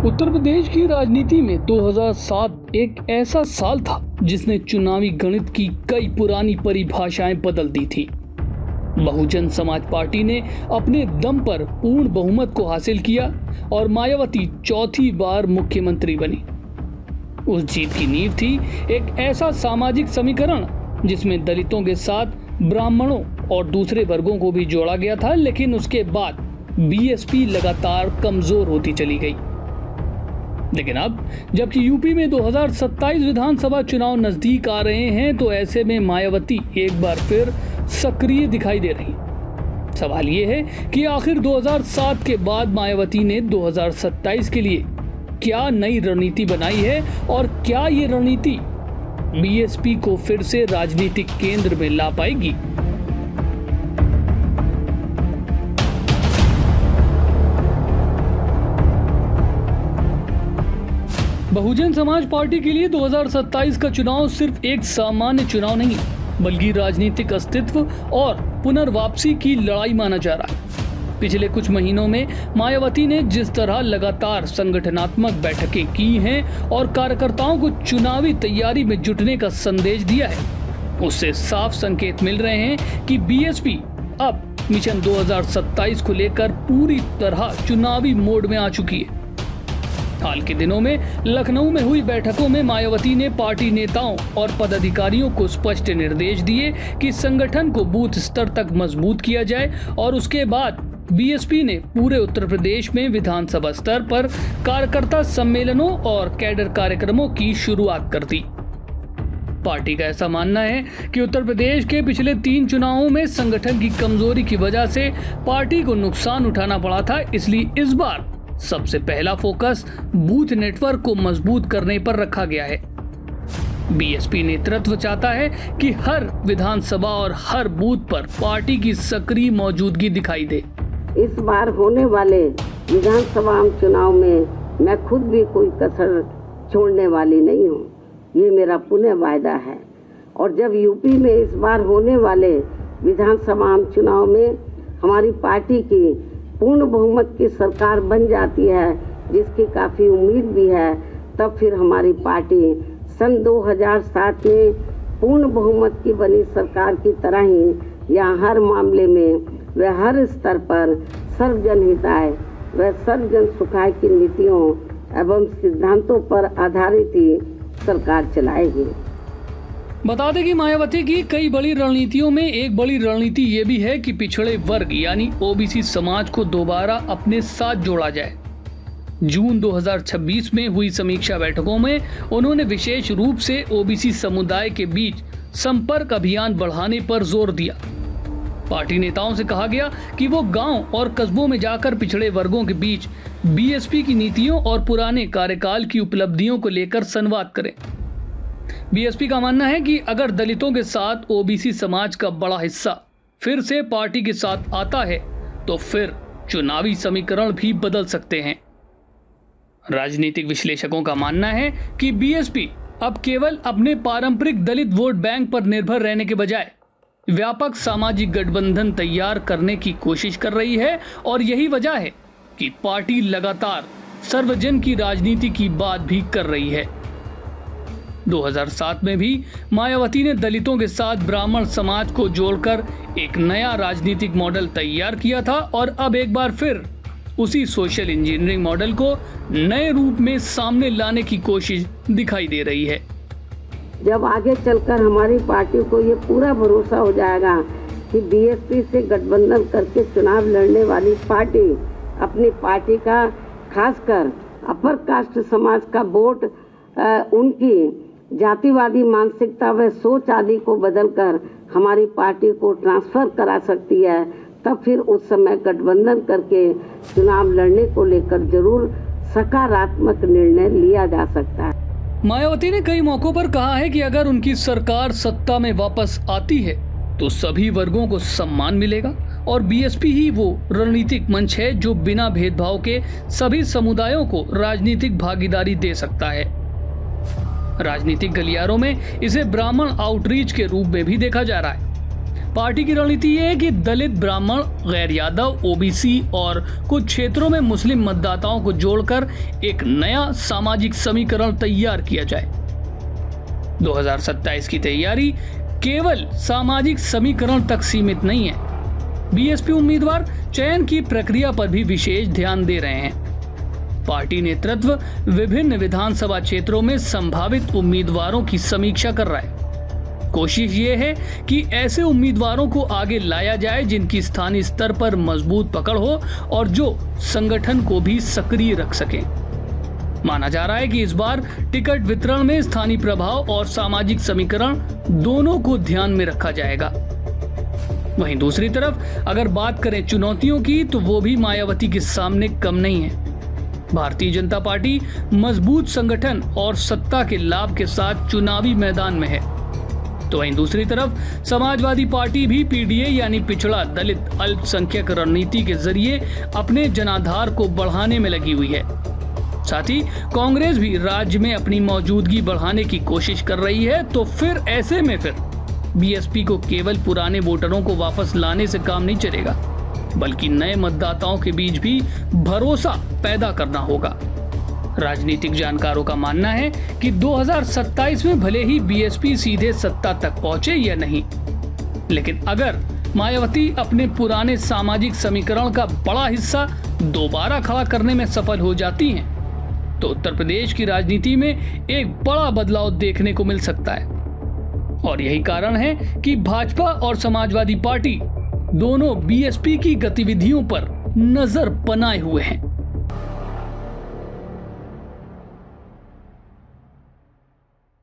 उत्तर प्रदेश की राजनीति में 2007 एक ऐसा साल था जिसने चुनावी गणित की कई पुरानी परिभाषाएं बदल दी थी। बहुजन समाज पार्टी ने अपने दम पर पूर्ण बहुमत को हासिल किया और मायावती चौथी बार मुख्यमंत्री बनी। उस जीत की नींव थी एक ऐसा सामाजिक समीकरण जिसमें दलितों के साथ ब्राह्मणों और दूसरे वर्गों को भी जोड़ा गया था, लेकिन उसके बाद बीएसपी लगातार कमजोर होती चली गई। लेकिन अब जबकि यूपी में 2027 विधानसभा चुनाव नजदीक आ रहे हैं, तो ऐसे में मायावती एक बार फिर सक्रिय दिखाई दे रही। सवाल ये है कि आखिर 2007 के बाद मायावती ने 2027 के लिए क्या नई रणनीति बनाई है और क्या ये रणनीति बीएसपी को फिर से राजनीतिक केंद्र में ला पाएगी। बहुजन समाज पार्टी के लिए 2027 का चुनाव सिर्फ एक सामान्य चुनाव नहीं, बल्कि राजनीतिक अस्तित्व और पुनर्वापसी की लड़ाई माना जा रहा है। पिछले कुछ महीनों में मायावती ने जिस तरह लगातार संगठनात्मक बैठकें की हैं और कार्यकर्ताओं को चुनावी तैयारी में जुटने का संदेश दिया है, उससे साफ संकेत मिल रहे हैं कि बीएसपी अब मिशन 2027 को लेकर पूरी तरह चुनावी मोड में आ चुकी है। हाल के दिनों में लखनऊ में हुई बैठकों में मायावती ने पार्टी नेताओं और पदाधिकारियों को स्पष्ट निर्देश दिए कि संगठन को बूथ स्तर तक मजबूत किया जाए और उसके बाद बीएसपी ने पूरे उत्तर प्रदेश में विधानसभा स्तर पर कार्यकर्ता सम्मेलनों और कैडर कार्यक्रमों की शुरुआत कर दी। पार्टी का ऐसा मानना है कि उत्तर प्रदेश के पिछले 3 चुनावों में संगठन की कमजोरी की वजह से पार्टी को नुकसान उठाना पड़ा था, इसलिए इस बार सबसे पहला फोकस बूथ नेटवर्क को मजबूत करने पर रखा गया है। बीएसपी नेतृत्व चाहता है कि हर विधानसभा और हर बूथ पर पार्टी की सक्रिय मौजूदगी दिखाई दे। इस बार होने वाले विधानसभा चुनाव में मैं खुद भी कोई कसर छोड़ने वाली नहीं हूँ, ये मेरा पुनः वायदा है। और जब यूपी में इस बार होने वाले विधानसभा चुनाव में हमारी पार्टी की पूर्ण बहुमत की सरकार बन जाती है, जिसकी काफ़ी उम्मीद भी है, तब फिर हमारी पार्टी सन 2007 में पूर्ण बहुमत की बनी सरकार की तरह ही यहाँ हर मामले में व हर स्तर पर सर्वजन हिताय व सर्वजन सुखाय की नीतियों एवं सिद्धांतों पर आधारित ही सरकार चलाएगी। बता दें कि मायावती की कई बड़ी रणनीतियों में एक बड़ी रणनीति ये भी है कि पिछड़े वर्ग यानी ओबीसी समाज को दोबारा अपने साथ जोड़ा जाए। जून 2026 में हुई समीक्षा बैठकों में उन्होंने विशेष रूप से ओबीसी समुदाय के बीच संपर्क अभियान बढ़ाने पर जोर दिया। पार्टी नेताओं से कहा गया कि वो गांव और कस्बों में जाकर पिछड़े वर्गों के बीच बीएसपी की नीतियों और पुराने कार्यकाल की उपलब्धियों को लेकर संवाद करें। बीएसपी का मानना है कि अगर दलितों के साथ ओबीसी समाज का बड़ा हिस्सा फिर से पार्टी के साथ आता है, तो फिर चुनावी समीकरण भी बदल सकते हैं। राजनीतिक विश्लेषकों का मानना है कि बीएसपी अब केवल अपने पारंपरिक दलित वोट बैंक पर निर्भर रहने के बजाय व्यापक सामाजिक गठबंधन तैयार करने की कोशिश कर रही है, और यही वजह है कि पार्टी लगातार सर्वजन की राजनीति की बात भी कर रही है। 2007 में भी मायावती ने दलितों के साथ ब्राह्मण समाज को जोड़कर एक नया राजनीतिक मॉडल तैयार किया था, और अब एक बार फिर उसी सोशल इंजीनियरिंग मॉडल को नए रूप में सामने लाने की कोशिश दिखाई दे रही है। जब आगे चलकर हमारी पार्टी को ये पूरा भरोसा हो जाएगा कि बीएसपी से गठबंधन करके चुनाव लड़ने वाली पार्टी अपनी पार्टी का खासकर अपर कास्ट समाज का वोट उनकी जातिवादी मानसिकता व सोच आदि को बदलकर हमारी पार्टी को ट्रांसफर करा सकती है, तब फिर उस समय गठबंधन करके चुनाव लड़ने को लेकर जरूर सकारात्मक निर्णय लिया जा सकता है। मायावती ने कई मौकों पर कहा है कि अगर उनकी सरकार सत्ता में वापस आती है तो सभी वर्गों को सम्मान मिलेगा, और बीएसपी ही वो रणनीतिक मंच है जो बिना भेदभाव के सभी समुदायों को राजनीतिक भागीदारी दे सकता है। राजनीतिक गलियारों में इसे ब्राह्मण आउटरीच के रूप में भी देखा जा रहा है। पार्टी की रणनीति ये है कि दलित, ब्राह्मण, गैर यादव, ओबीसी और कुछ क्षेत्रों में मुस्लिम मतदाताओं को जोड़कर एक नया सामाजिक समीकरण तैयार किया जाए। 2027 की तैयारी केवल सामाजिक समीकरण तक सीमित नहीं है। बीएसपी उम्मीदवार चयन की प्रक्रिया पर भी विशेष ध्यान दे रहे हैं। पार्टी नेतृत्व विभिन्न विधानसभा क्षेत्रों में संभावित उम्मीदवारों की समीक्षा कर रहा है। कोशिश ये है कि ऐसे उम्मीदवारों को आगे लाया जाए जिनकी स्थानीय स्तर पर मजबूत पकड़ हो और जो संगठन को भी सक्रिय रख सकें। माना जा रहा है कि इस बार टिकट वितरण में स्थानीय प्रभाव और सामाजिक समीकरण दोनों को ध्यान में रखा जाएगा। वहीं दूसरी तरफ अगर बात करें चुनौतियों की, तो वो भी मायावती के सामने कम नहीं है। भारतीय जनता पार्टी मजबूत संगठन और सत्ता के लाभ के साथ चुनावी मैदान में है, तो वहीं दूसरी तरफ समाजवादी पार्टी भी पीडीए यानी पिछड़ा दलित अल्पसंख्यक रणनीति के जरिए अपने जनाधार को बढ़ाने में लगी हुई है। साथ ही कांग्रेस भी राज्य में अपनी मौजूदगी बढ़ाने की कोशिश कर रही है। तो फिर ऐसे में बीएसपी को केवल पुराने वोटरों को वापस लाने से काम नहीं चलेगा, बल्कि नए मतदाताओं के बीच भी भरोसा पैदा करना होगा। राजनीतिक जानकारों का मानना है कि 2027 में भले ही बीएसपी सीधे सत्ता तक पहुंचे या नहीं, लेकिन अगर मायावती अपने पुराने सामाजिक समीकरण का बड़ा हिस्सा दोबारा खड़ा करने में सफल हो जाती हैं, तो उत्तर प्रदेश की राजनीति में एक बड़ा बदलाव देखने को मिल सकता है। और यही कारण है कि भाजपा और समाजवादी पार्टी दोनों बीएसपी की गतिविधियों पर नजर बनाए हुए हैं।